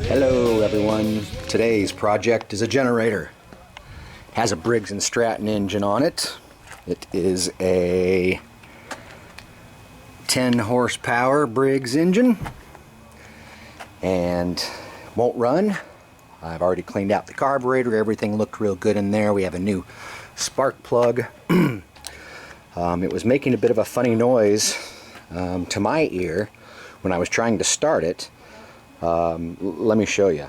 Hello everyone. Today's project is a generator. It has a Briggs and Stratton engine on it. It is a 10 horsepower Briggs engine and won't run. I've already cleaned out the carburetor. Everything looked real good in there. We have a new spark plug. It was making a bit of a funny noise to my ear when I was trying to start it. Let me show you.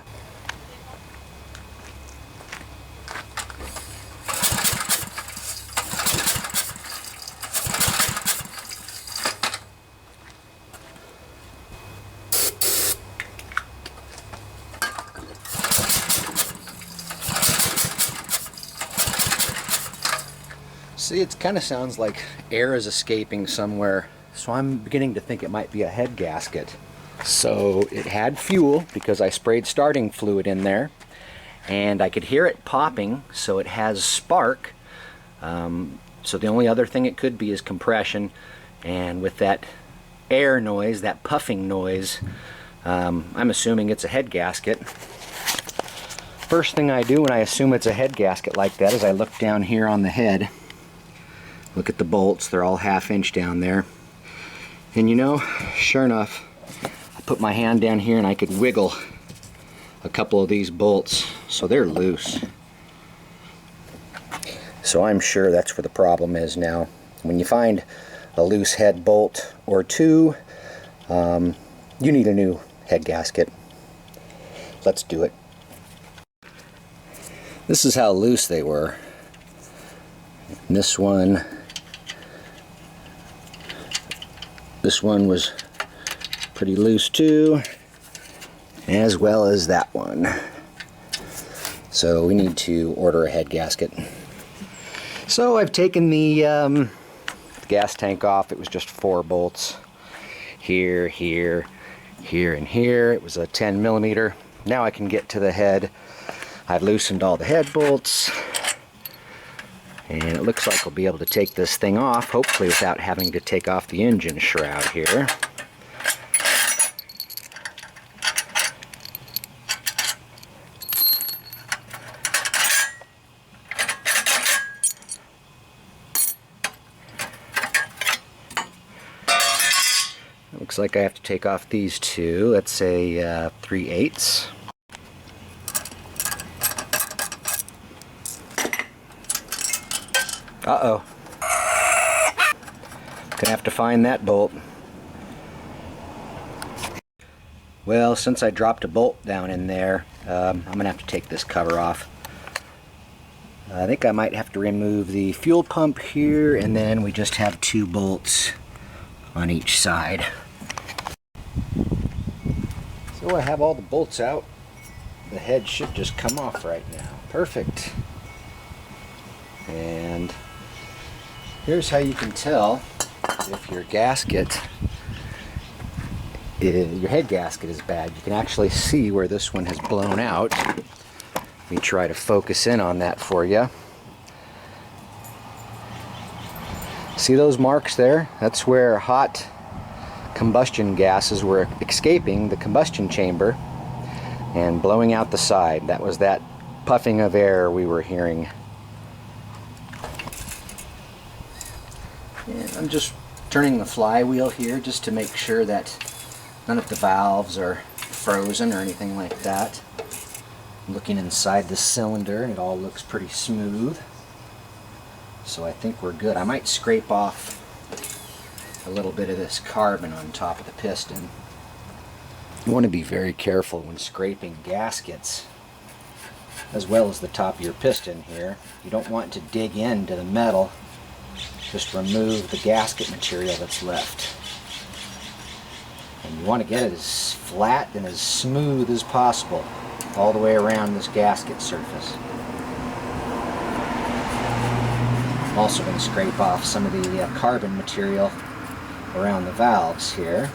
See, it kind of sounds like air is escaping somewhere, so I'm beginning to think it might be a head gasket. So it had fuel because I sprayed starting fluid in there, and I could hear it popping, so it has spark. So the only other thing it could be is compression, and with that air noise, that puffing noise, I'm assuming it's a head gasket. First thing I do when I assume it's a head gasket like that is I look down here on the head. Look at the bolts, they're all ½ inch down there. And you know, sure enough, I put my hand down here and I could wiggle a couple of these bolts, so they're loose. So I'm sure that's where the problem is now. When you find a loose head bolt or two, you need a new head gasket. Let's do it. This is how loose they were. And this one was pretty loose too, as well as that one. So we need to order a head gasket. So I've taken the gas tank off. It was just 4 bolts. Here, here, here, and here. It was a 10mm. Now I can get to the head. I've loosened all the head bolts. And it looks like we'll be able to take this thing off, hopefully without having to take off the engine shroud here. It looks like I have to take off these two. That's a 3/8. Uh-oh. Gonna have to find that bolt. Well, since I dropped a bolt down in there, I'm gonna have to take this cover off. I think I might have to remove the fuel pump here, and then we just have 2 bolts on each side. So I have all the bolts out. The head should just come off right now. Perfect. And here's how you can tell if your head gasket is bad. You can actually see where this one has blown out. Let me try to focus in on that for you. See those marks there? That's where hot combustion gases were escaping the combustion chamber and blowing out the side. That was that puffing of air we were hearing. And I'm just turning the flywheel here just to make sure that none of the valves are frozen or anything like that. I'm looking inside the cylinder and it all looks pretty smooth. So I think we're good. I might scrape off a little bit of this carbon on top of the piston. You want to be very careful when scraping gaskets, as well as the top of your piston here. You don't want to dig into the metal. Just remove the gasket material that's left. And you want to get it as flat and as smooth as possible all the way around this gasket surface. I'm also going to scrape off some of the carbon material around the valves here.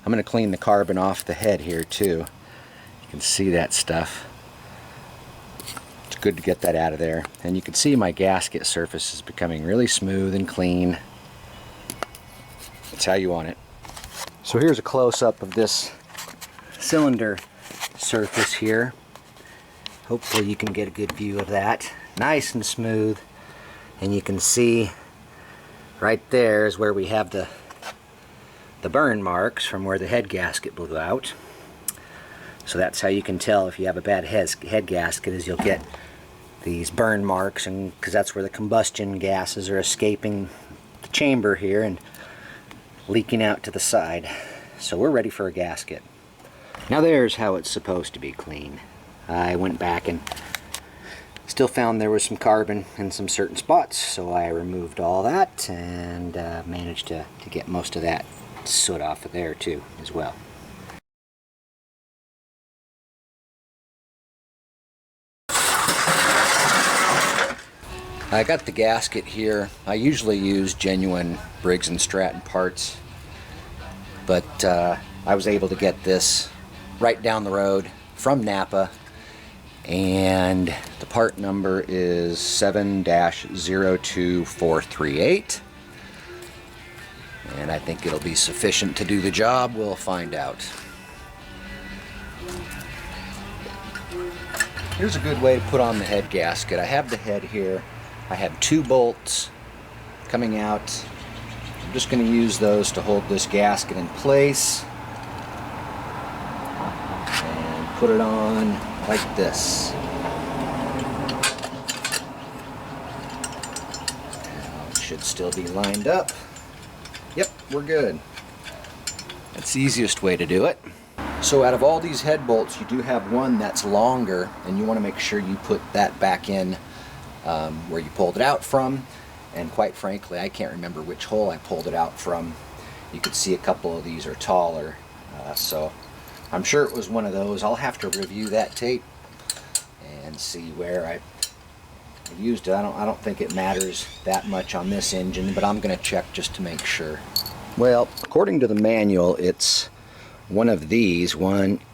I'm going to clean the carbon off the head here too. You can see that stuff. It's good to get that out of there. And you can see my gasket surface is becoming really smooth and clean. That's how you want it. So here's a close-up of this cylinder surface here. Hopefully you can get a good view of that. Nice and smooth. And you can see right there is where we have the burn marks from where the head gasket blew out. So that's how you can tell if you have a bad head gasket, is you'll get these burn marks, and because that's where the combustion gases are escaping the chamber here and leaking out to the side. So we're ready for a gasket. Now there's how it's supposed to be clean. I went back and still found there was some carbon in some certain spots, so I removed all that and managed to get most of that soot off of there too as well. I got the gasket here. I usually use genuine Briggs and Stratton parts, but I was able to get this right down the road from Napa, and the part number is 7-02438, and I think it'll be sufficient to do the job. We'll find out. Here's a good way to put on the head gasket. I have the head here. I have 2 bolts coming out. I'm just going to use those to hold this gasket in place and put it on like this. Now it should still be lined up. Yep, we're good. That's the easiest way to do it. So out of all these head bolts, you do have one that's longer, and you want to make sure you put that back in where you pulled it out from. And quite frankly, I can't remember which hole I pulled it out from. You could see a couple of these are taller, so I'm sure it was one of those. I'll have to review that tape and see where I used it. I don't think it matters that much on this engine, but I'm going to check just to make sure. Well, according to the manual, it's one of these,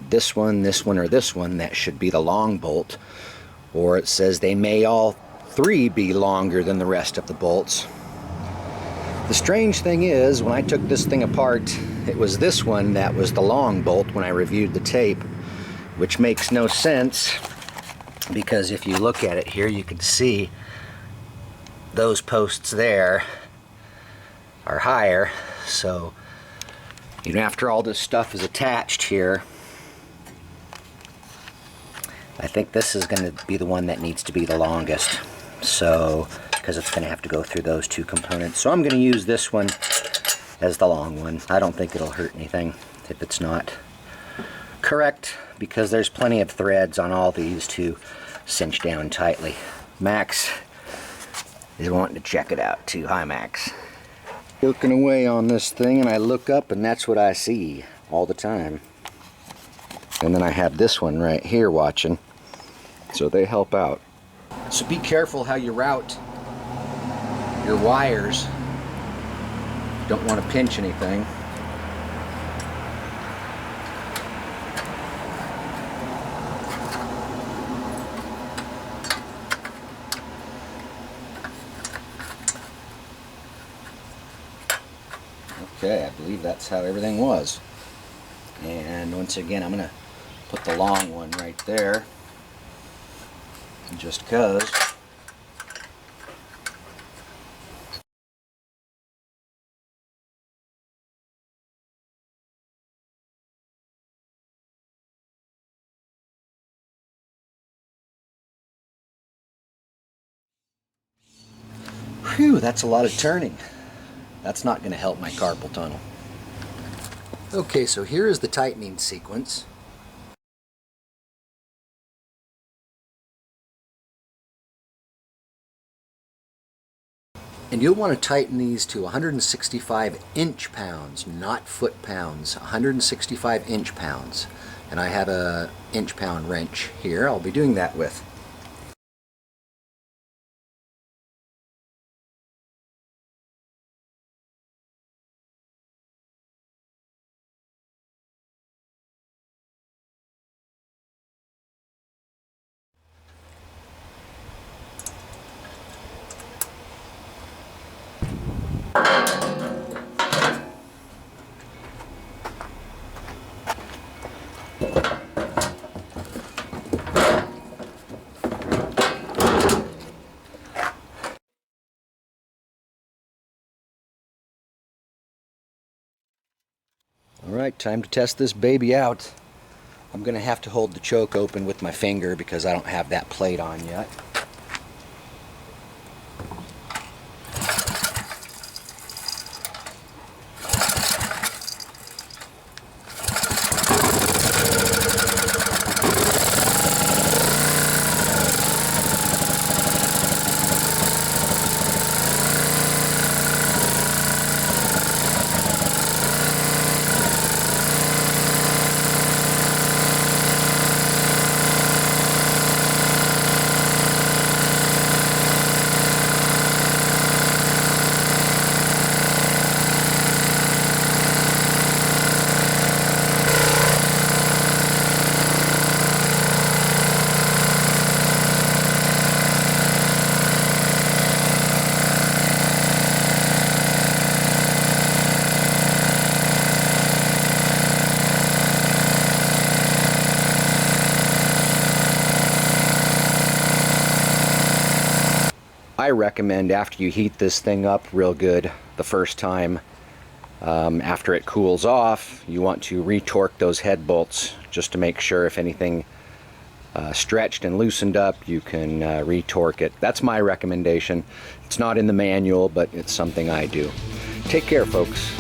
this one, or this one, that should be the long bolt, or it says they may all 3 be longer than the rest of the bolts. The strange thing is, when I took this thing apart, it was this one that was the long bolt when I reviewed the tape, which makes no sense, because if you look at it here, you can see those posts there are higher. So, you know, after all this stuff is attached here, I think this is going to be the one that needs to be the longest. So, because it's going to have to go through those 2 components. So I'm going to use this one as the long one. I don't think it'll hurt anything if it's not correct, because there's plenty of threads on all these to cinch down tightly. Max is wanting to check it out too. Hi, Max. Working away on this thing, and I look up and that's what I see all the time. And then I have this one right here watching, so they help out. So be careful how you route your wires. Don't want to pinch anything. Okay, I believe that's how everything was. And once again, I'm going to put the long one right there, just because. Whew, that's a lot of turning. That's not going to help my carpal tunnel. Okay, so here is the tightening sequence. And you'll want to tighten these to 165 inch-pounds, not foot-pounds, 165 inch-pounds. And I have a inch-pound wrench here I'll be doing that with. Alright, time to test this baby out. I'm going to have to hold the choke open with my finger because I don't have that plate on yet. I recommend after you heat this thing up real good the first time, after it cools off, you want to retorque those head bolts just to make sure if anything stretched and loosened up, you can retorque it. That's my recommendation. It's not in the manual, but it's something I do. Take care, folks.